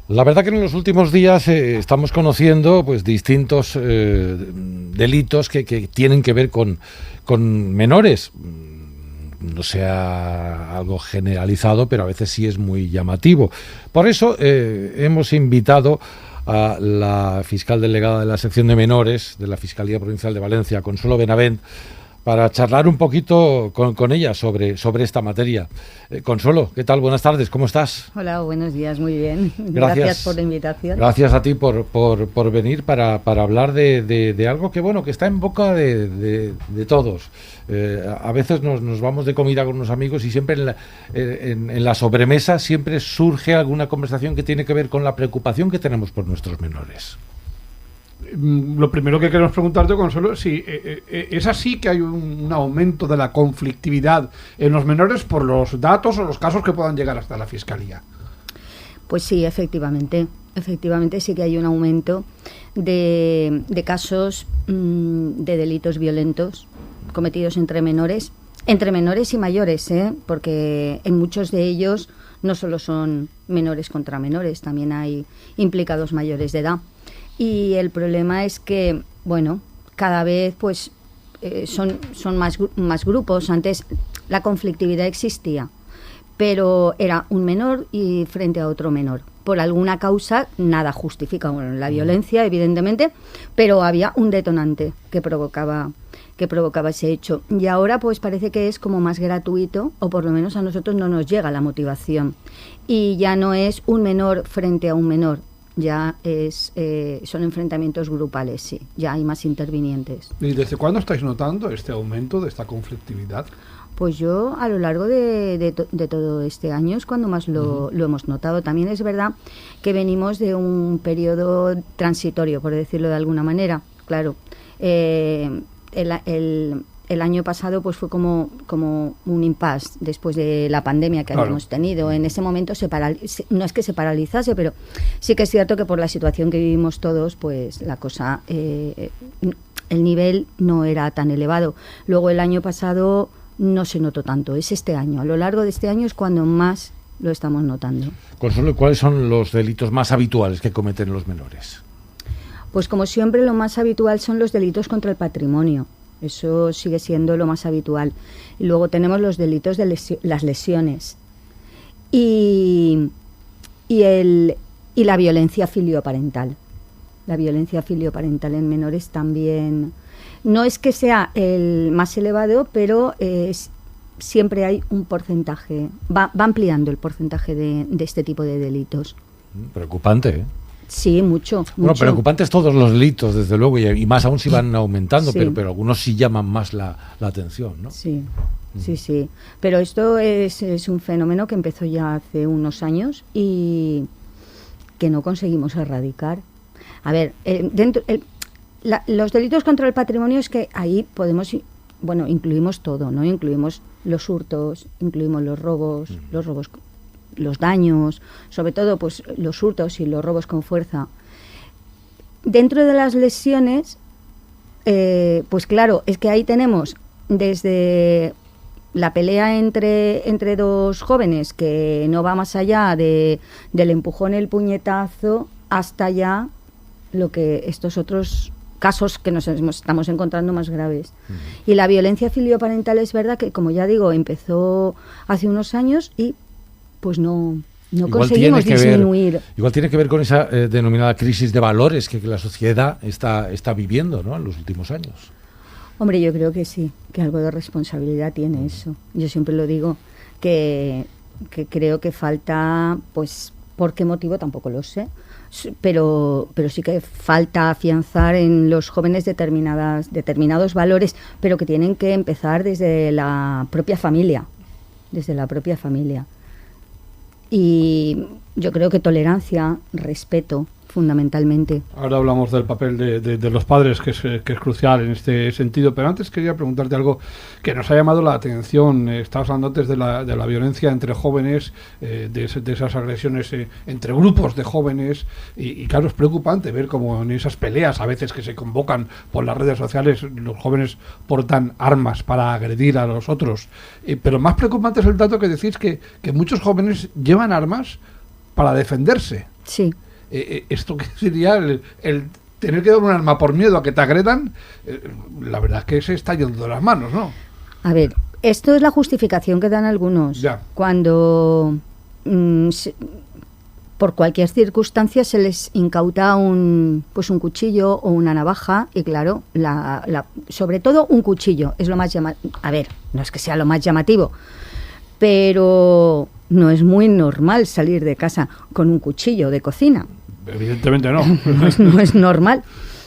La verdad que en los últimos días estamos conociendo pues distintos delitos que tienen que ver con menores. No sea algo generalizado, pero a veces sí es muy llamativo. Por eso hemos invitado a la fiscal delegada de la sección de menores de la Fiscalía Provincial de Valencia, Consuelo Benavent, para charlar un poquito con ella sobre esta materia. Consuelo, ¿qué tal? Buenas tardes, ¿cómo estás? Hola, buenos días, muy bien. Gracias por la invitación. Gracias a ti por venir para hablar de algo que, bueno, que está en boca de todos. A veces nos vamos de comida con unos amigos y siempre en la sobremesa siempre surge alguna conversación que tiene que ver con la preocupación que tenemos por nuestros menores. Lo primero que queremos preguntarte, Consuelo, si es así que hay un aumento de la conflictividad en los menores por los datos o los casos que puedan llegar hasta la Fiscalía. Pues sí, efectivamente sí que hay un aumento de casos de delitos violentos cometidos entre menores y mayores, porque en muchos de ellos no solo son menores contra menores, también hay implicados mayores de edad. Y el problema es que, bueno, cada vez pues son más grupos. Antes la conflictividad existía, pero era un menor y frente a otro menor. Por alguna causa, nada justifica la violencia, evidentemente, pero había un detonante que provocaba ese hecho. Y ahora pues parece que es como más gratuito, o por lo menos a nosotros no nos llega la motivación. Y ya no es un menor frente a un menor. Ya son enfrentamientos grupales, sí, ya hay más intervinientes. ¿Y desde cuándo estáis notando este aumento de esta conflictividad? Pues yo a lo largo de todo este año es cuando más lo hemos notado. También es verdad que venimos de un periodo transitorio, por decirlo de alguna manera. Claro, el año pasado pues fue como un impasse después de la pandemia que habíamos tenido. En ese momento no es que se paralizase, pero sí que es cierto que por la situación que vivimos todos, pues la cosa, el nivel no era tan elevado. Luego el año pasado no se notó tanto, es este año. A lo largo de este año es cuando más lo estamos notando. Consuelo, ¿cuáles son los delitos más habituales que cometen los menores? Pues como siempre lo más habitual son los delitos contra el patrimonio. Eso sigue siendo lo más habitual. Y luego tenemos los delitos de las lesiones y la violencia filioparental. La violencia filioparental en menores también no es que sea el más elevado, pero siempre hay un porcentaje, va ampliando el porcentaje de este tipo de delitos. Preocupante, ¿eh? Sí, mucho. Bueno, preocupantes todos los delitos, desde luego, y más aún si van aumentando, sí. pero algunos sí llaman más la atención, ¿no? Sí, sí. Pero esto es un fenómeno que empezó ya hace unos años y que no conseguimos erradicar. A ver, los delitos contra el patrimonio es que ahí podemos, incluimos todo, ¿no? Incluimos los hurtos, incluimos los robos, los daños, sobre todo pues los hurtos y los robos con fuerza. Dentro de las lesiones, pues claro, es que ahí tenemos desde la pelea entre dos jóvenes, que no va más allá del empujón, el puñetazo, hasta ya lo que estos otros casos que nos estamos encontrando más graves. Y la violencia filioparental es verdad que, como ya digo, empezó hace unos años y pues no conseguimos disminuir. Igual tiene que ver con esa denominada crisis de valores que la sociedad está viviendo, ¿no?, en los últimos años. Hombre, yo creo que sí, que algo de responsabilidad tiene eso. Yo siempre lo digo, que creo que falta, pues, ¿por qué motivo? Tampoco lo sé. Pero sí que falta afianzar en los jóvenes determinados valores, pero que tienen que empezar desde la propia familia. Y yo creo que tolerancia, respeto, fundamentalmente. Ahora hablamos del papel de los padres, que es crucial en este sentido, pero antes quería preguntarte algo que nos ha llamado la atención. Estabas hablando antes de la violencia entre jóvenes, de esas agresiones entre grupos de jóvenes, y claro, es preocupante ver cómo en esas peleas a veces que se convocan por las redes sociales los jóvenes portan armas para agredir a los otros, pero más preocupante es el dato que decís que muchos jóvenes llevan armas para defenderse. Sí. ¿Esto qué sería? El tener que dar un arma por miedo a que te agredan, la verdad es que se está yendo de las manos, ¿no? A ver, esto es la justificación que dan algunos. Ya. Cuando por cualquier circunstancia se les incauta un cuchillo o una navaja, y claro, sobre todo un cuchillo es lo más llamativo. A ver, no es que sea lo más llamativo, pero no es muy normal salir de casa con un cuchillo de cocina. Evidentemente no. No es normal.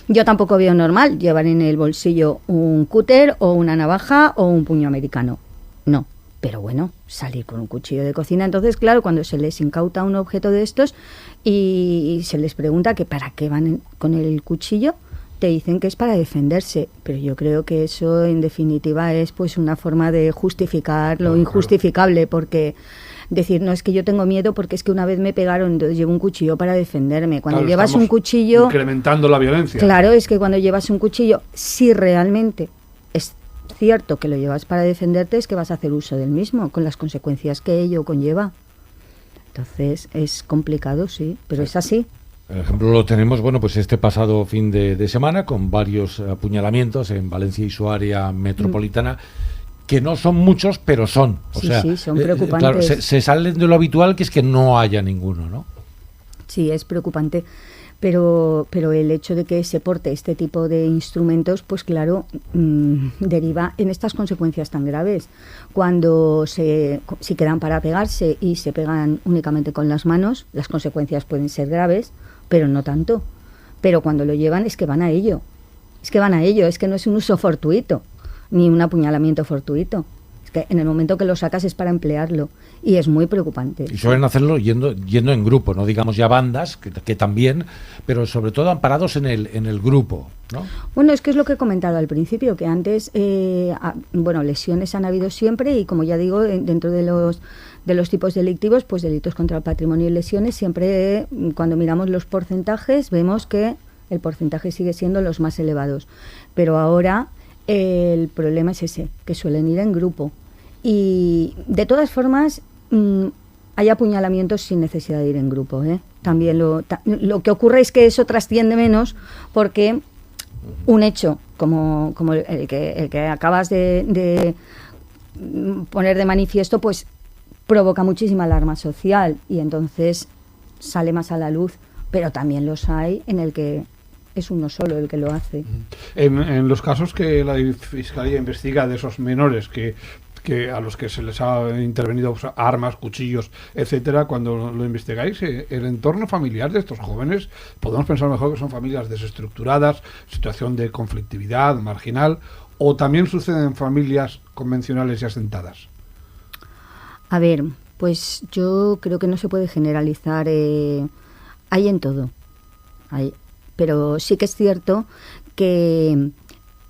Yo tampoco veo normal llevar en el bolsillo un cúter o una navaja o un puño americano. No. Pero bueno, salir con un cuchillo de cocina. Entonces, claro, cuando se les incauta un objeto de estos y se les pregunta que para qué van con el cuchillo, te dicen que es para defenderse. Pero yo creo que eso, en definitiva, es pues una forma de justificar lo injustificable, porque decir, no, es que yo tengo miedo porque es que una vez me pegaron, entonces llevo un cuchillo para defenderme. Cuando llevas un cuchillo... incrementando la violencia. Claro, es que cuando llevas un cuchillo, si realmente es cierto que lo llevas para defenderte, es que vas a hacer uso del mismo, con las consecuencias que ello conlleva. Entonces, es complicado, sí, pero es así. El ejemplo lo tenemos, bueno, pues este pasado fin de semana, con varios apuñalamientos en Valencia y su área metropolitana, que no son muchos, pero son. O sea, sí, son preocupantes. Claro, se salen de lo habitual, que es que no haya ninguno, ¿no? Sí, es preocupante. Pero el hecho de que se porte este tipo de instrumentos, pues claro, deriva en estas consecuencias tan graves. Cuando si quedan para pegarse y se pegan únicamente con las manos, las consecuencias pueden ser graves, pero no tanto. Pero cuando lo llevan es que van a ello. Es que no es un uso fortuito, ni un apuñalamiento fortuito. Es que en el momento que lo sacas es para emplearlo. Y es muy preocupante. Y suelen hacerlo yendo en grupo, no digamos ya bandas, que también, pero sobre todo amparados en el grupo, ¿no? Bueno, es que es lo que he comentado al principio, que antes, lesiones han habido siempre, y como ya digo, dentro de los tipos delictivos, pues delitos contra el patrimonio y lesiones, siempre cuando miramos los porcentajes vemos que el porcentaje sigue siendo los más elevados. Pero ahora el problema es ese, que suelen ir en grupo. Y de todas formas hay apuñalamientos sin necesidad de ir en grupo, ¿eh? También lo que ocurre es que eso trasciende menos, porque un hecho como el que acabas de poner de manifiesto, pues provoca muchísima alarma social, y entonces sale más a la luz. Pero también los hay en el que es uno solo el que lo hace. En los casos que la Fiscalía investiga de esos menores que a los que se les ha intervenido armas, cuchillos, etcétera, cuando lo investigáis, el entorno familiar de estos jóvenes, podemos pensar mejor que son familias desestructuradas, situación de conflictividad, marginal, o también sucede en familias convencionales y asentadas. A ver, pues yo creo que no se puede generalizar, hay en todo, pero sí que es cierto que en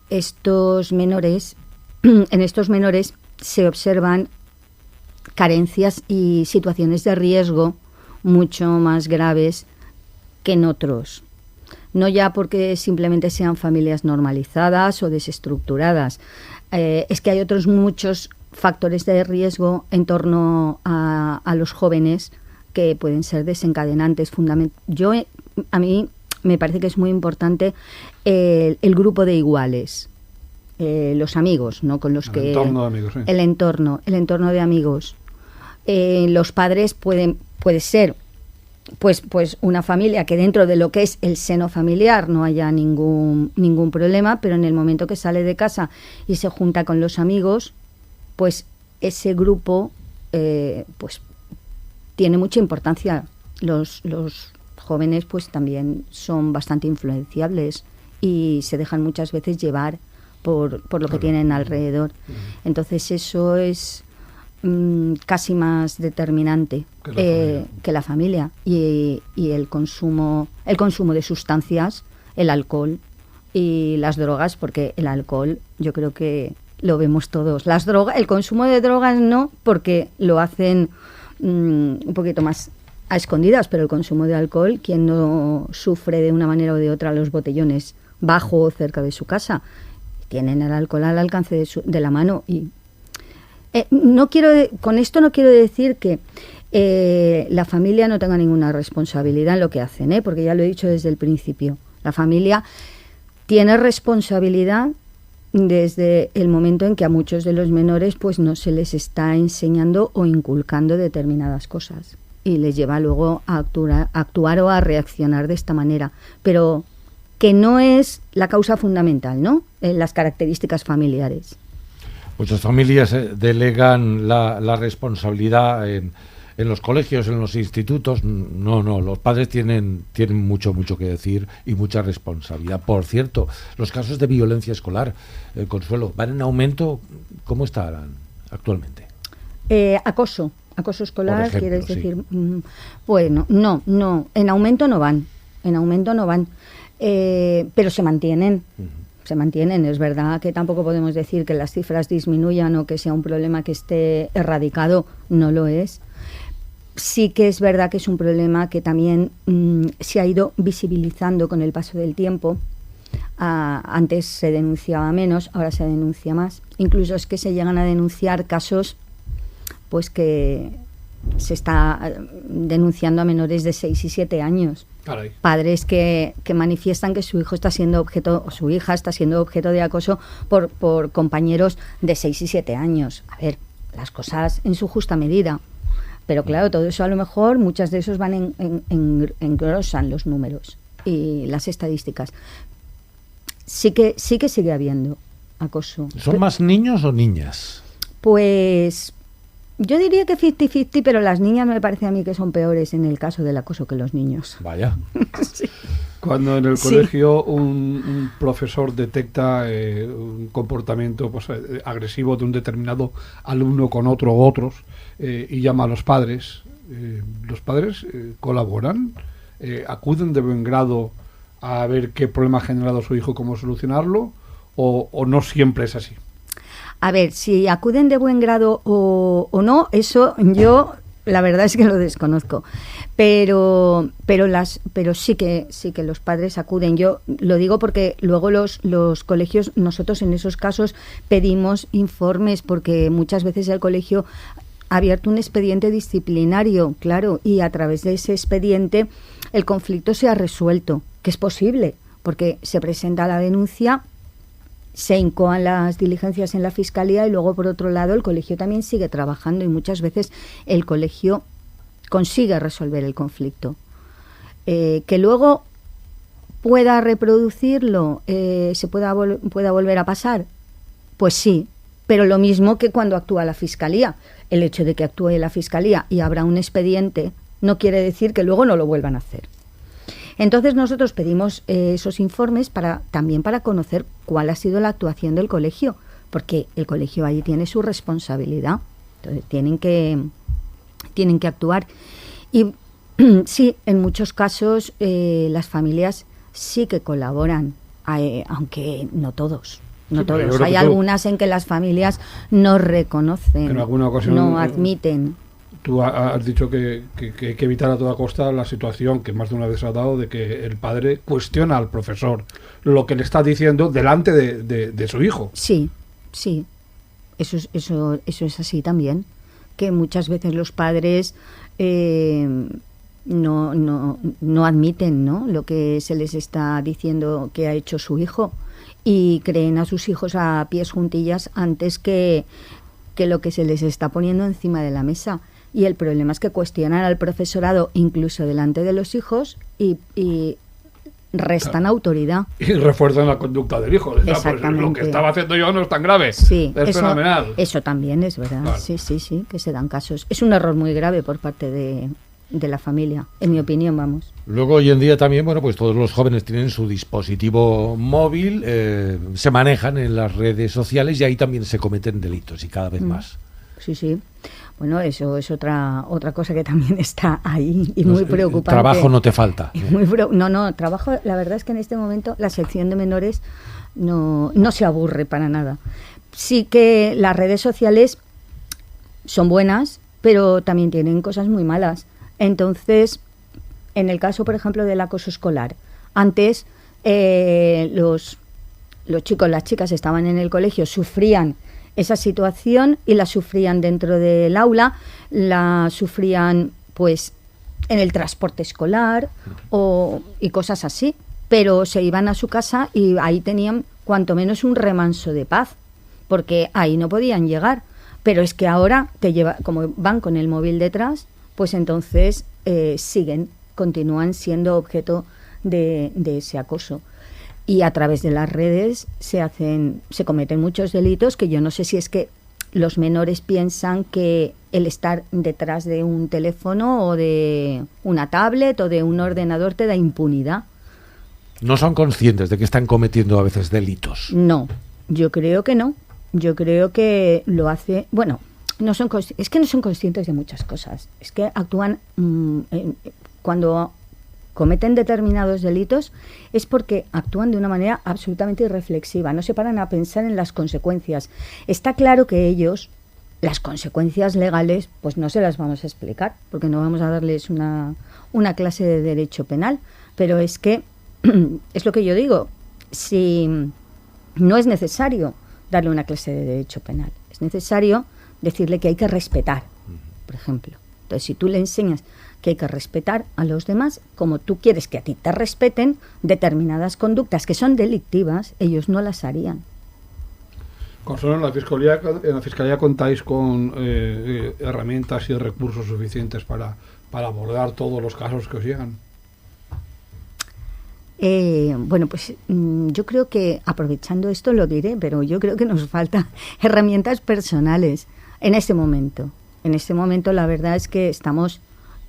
estos menores se observan carencias y situaciones de riesgo mucho más graves que en otros. No ya porque simplemente sean familias normalizadas o desestructuradas. Es que hay otros muchos factores de riesgo en torno a los jóvenes que pueden ser desencadenantes. A mí me parece que es muy importante el grupo de iguales. Los amigos, ¿no? Con los que... El entorno de amigos, sí. El entorno de amigos. Los padres puede ser pues una familia que dentro de lo que es el seno familiar no haya ningún problema, pero en el momento que sale de casa y se junta con los amigos, pues ese grupo pues tiene mucha importancia. Los jóvenes pues también son bastante influenciables y se dejan muchas veces llevar por lo que tienen alrededor. Entonces eso es casi más determinante que la familia. Y el consumo de sustancias, el alcohol y las drogas, porque el alcohol yo creo que lo vemos todos. El consumo de drogas no, porque lo hacen un poquito más a escondidas, pero el consumo de alcohol, ¿quién no sufre de una manera o de otra los botellones bajo o cerca de su casa? Tienen el alcohol al alcance de la mano. Y con esto no quiero decir que la familia no tenga ninguna responsabilidad en lo que hacen, porque ya lo he dicho desde el principio. La familia tiene responsabilidad desde el momento en que a muchos de los menores pues no se les está enseñando o inculcando determinadas cosas y les lleva luego a actuar o a reaccionar de esta manera, pero que no es la causa fundamental, ¿no? En las características familiares. Muchas familias delegan la responsabilidad en los colegios, en los institutos. No, los padres tienen mucho que decir y mucha responsabilidad. Por cierto, los casos de violencia escolar, Consuelo, ¿van en aumento? ¿Cómo están actualmente? Acoso escolar, ejemplo, quieres sí. decir. Bueno, no, en aumento no van, pero se mantienen. Se mantienen. Es verdad que tampoco podemos decir que las cifras disminuyan o que sea un problema que esté erradicado, no lo es. Sí que es verdad que es un problema que también se ha ido visibilizando con el paso del tiempo. Antes se denunciaba menos, ahora se denuncia más. Incluso es que se llegan a denunciar casos pues que se está denunciando a menores de 6 y 7 años. Caray. Padres que manifiestan que su hijo está siendo objeto, o su hija está siendo objeto de acoso por compañeros de 6 y 7 años. A ver, las cosas en su justa medida. Pero claro, todo eso a lo mejor, muchas de esos van engrosan los números y las estadísticas. Sí que sigue habiendo acoso. ¿Son más niños o niñas? Pues yo diría que 50-50, pero las niñas me parece a mí que son peores en el caso del acoso que los niños. Vaya. Sí. Cuando en el colegio un profesor detecta un comportamiento pues, agresivo de un determinado alumno con otro u otros y llama a los padres colaboran, acuden de buen grado a ver qué problema ha generado su hijo, cómo solucionarlo, o no siempre es así. A ver, si acuden de buen grado o no, eso yo la verdad es que lo desconozco. Pero sí que los padres acuden. Yo lo digo porque luego los colegios, nosotros en esos casos pedimos informes porque muchas veces el colegio ha abierto un expediente disciplinario, claro, y a través de ese expediente el conflicto se ha resuelto, que es posible, porque se presenta la denuncia, se incoan las diligencias en la fiscalía y luego por otro lado el colegio también sigue trabajando y muchas veces el colegio consigue resolver el conflicto. Que luego pueda reproducirlo, se pueda volver a pasar, pues sí, pero lo mismo que cuando actúa la fiscalía. El hecho de que actúe la fiscalía y abra un expediente no quiere decir que luego no lo vuelvan a hacer. Entonces nosotros pedimos esos informes también para conocer cuál ha sido la actuación del colegio, porque el colegio ahí tiene su responsabilidad. Entonces tienen que actuar. Y sí, en muchos casos las familias sí que colaboran, aunque no todos. No todos. Hay algunas en que las familias no reconocen, en alguna ocasión, no admiten. Tú has dicho que hay que evitar a toda costa la situación que más de una vez ha dado de que el padre cuestiona al profesor lo que le está diciendo delante de su hijo. Sí. Eso es así también. Que muchas veces los padres no admiten, ¿no?, lo que se les está diciendo que ha hecho su hijo y creen a sus hijos a pies juntillas antes que lo que se les está poniendo encima de la mesa. Y el problema es que cuestionan al profesorado incluso delante de los hijos y restan autoridad. Y refuerzan la conducta del hijo. Pues lo que estaba haciendo yo no es tan grave. Sí, es fenomenal. Eso también es verdad. Claro. Sí, que se dan casos. Es un error muy grave por parte de la familia, en mi opinión, vamos. Luego, hoy en día también, bueno, pues todos los jóvenes tienen su dispositivo móvil, se manejan en las redes sociales y ahí también se cometen delitos y cada vez más. Sí. Bueno, eso es otra cosa que también está ahí y muy preocupante. Trabajo no te falta. Trabajo, la verdad es que en este momento la sección de menores no se aburre para nada. Sí que las redes sociales son buenas, pero también tienen cosas muy malas. Entonces, en el caso, por ejemplo, del acoso escolar, antes los chicos, las chicas estaban en el colegio, sufrían esa situación y la sufrían dentro del aula, la sufrían pues en el transporte escolar y cosas así, pero se iban a su casa y ahí tenían cuanto menos un remanso de paz, porque ahí no podían llegar. Pero es que ahora como van con el móvil detrás, pues entonces continúan siendo objeto de ese acoso. Y a través de las redes se cometen muchos delitos que yo no sé si es que los menores piensan que el estar detrás de un teléfono o de una tablet o de un ordenador te da impunidad. ¿No son conscientes de que están cometiendo a veces delitos? No, yo creo que no. Yo creo que lo hace... Bueno, es que no son conscientes de muchas cosas. Es que actúan... cuando cometen determinados delitos es porque actúan de una manera absolutamente irreflexiva. No se paran a pensar en las consecuencias. Está claro que ellos, las consecuencias legales, pues no se las vamos a explicar, porque no vamos a darles una clase de derecho penal. Pero es que, es lo que yo digo, si no es necesario darle una clase de derecho penal, es necesario decirle que hay que respetar, por ejemplo. Entonces, si tú le enseñas que hay que respetar a los demás, como tú quieres que a ti te respeten, determinadas conductas que son delictivas, ellos no las harían. Consuelo, en la Fiscalía contáis con herramientas y recursos suficientes para abordar todos los casos que os llegan. Bueno, pues yo creo que, aprovechando esto lo diré, pero yo creo que nos faltan herramientas personales en este momento. En este momento la verdad es que estamos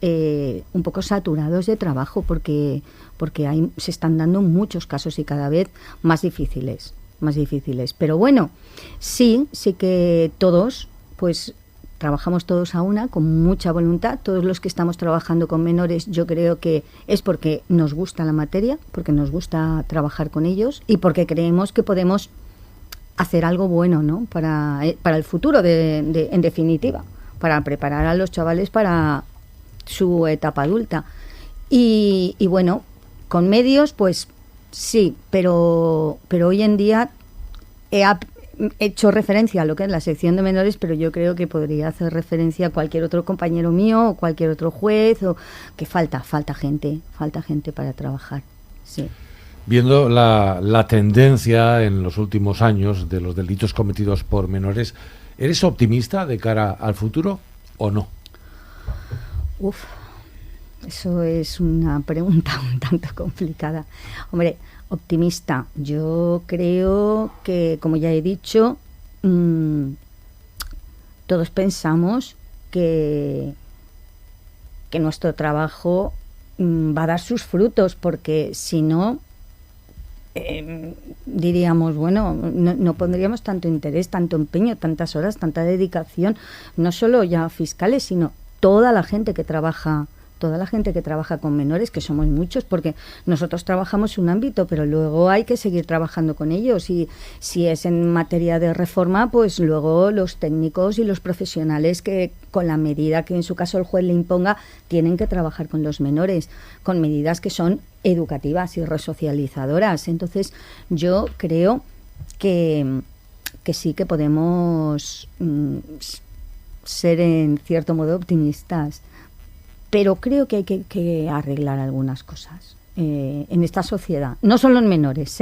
un poco saturados de trabajo porque se están dando muchos casos y cada vez más difíciles. Pero bueno, sí que todos, pues trabajamos todos a una, con mucha voluntad. Todos los que estamos trabajando con menores, yo creo que es porque nos gusta la materia, porque nos gusta trabajar con ellos y porque creemos que podemos hacer algo bueno, ¿no? Para el futuro, en definitiva, para preparar a los chavales para su etapa adulta. Y bueno, con medios, pues sí, pero hoy en día he hecho referencia a lo que es la sección de menores, pero yo creo que podría hacer referencia a cualquier otro compañero mío o cualquier otro juez, o que falta gente para trabajar. Sí. Viendo la tendencia en los últimos años de los delitos cometidos por menores, ¿eres optimista de cara al futuro o no? Eso es una pregunta un tanto complicada. Hombre, optimista. Yo creo que, como ya he dicho, todos pensamos que nuestro trabajo va a dar sus frutos, porque si no, diríamos, bueno, no pondríamos tanto interés, tanto empeño, tantas horas, tanta dedicación, no solo ya fiscales, sino toda la gente que trabaja con menores, que somos muchos, porque nosotros trabajamos un ámbito, pero luego hay que seguir trabajando con ellos, y si es en materia de reforma, pues luego los técnicos y los profesionales que, con la medida que en su caso el juez le imponga, tienen que trabajar con los menores, con medidas que son educativas y resocializadoras. Entonces yo creo que sí que podemos ser en cierto modo optimistas, pero creo que hay que arreglar algunas cosas en esta sociedad. No solo en menores,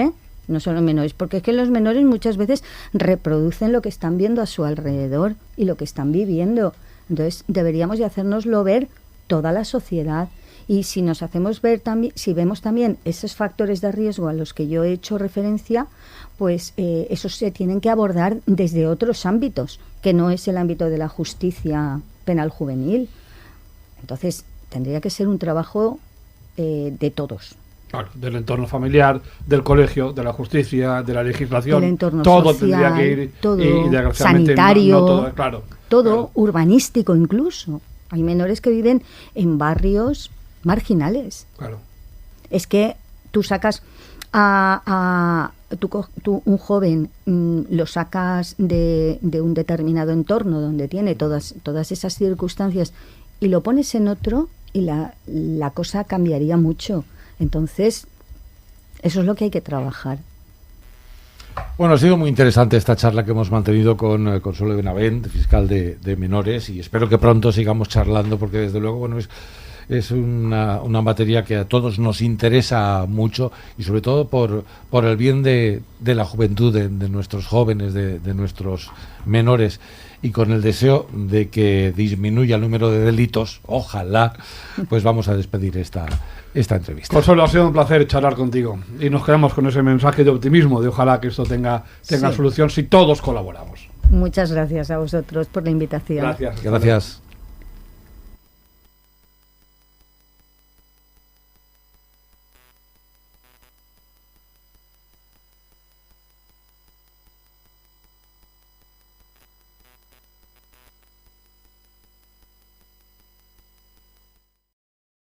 no solo en menores, porque es que los menores muchas veces reproducen lo que están viendo a su alrededor y lo que están viviendo. Entonces deberíamos de hacérnoslo ver toda la sociedad. Y si nos hacemos ver también, si vemos también esos factores de riesgo a los que yo he hecho referencia, pues esos se tienen que abordar desde otros ámbitos, que no es el ámbito de la justicia penal juvenil. Entonces, tendría que ser un trabajo de todos. Claro, del entorno familiar, del colegio, de la justicia, de la legislación. Del entorno todo social, tendría que ir, todo, y desgraciadamente sanitario, no todo, claro. Urbanístico incluso. Hay menores que viven en barrios marginales. Claro. Es que tú sacas un joven, lo sacas de un determinado entorno donde tiene todas esas circunstancias y lo pones en otro y la cosa cambiaría mucho. Entonces, eso es lo que hay que trabajar. Bueno, ha sido muy interesante esta charla que hemos mantenido con Consuelo Benavent, fiscal de menores, y espero que pronto sigamos charlando, porque desde luego, bueno, es una materia que a todos nos interesa mucho, y sobre todo por el bien de la juventud, de nuestros jóvenes, de nuestros menores, y con el deseo de que disminuya el número de delitos, ojalá, pues vamos a despedir esta entrevista. Consuelo, ha sido un placer charlar contigo, y nos quedamos con ese mensaje de optimismo, de ojalá que esto tenga solución si todos colaboramos. Muchas gracias a vosotros por la invitación. Gracias. Gracias.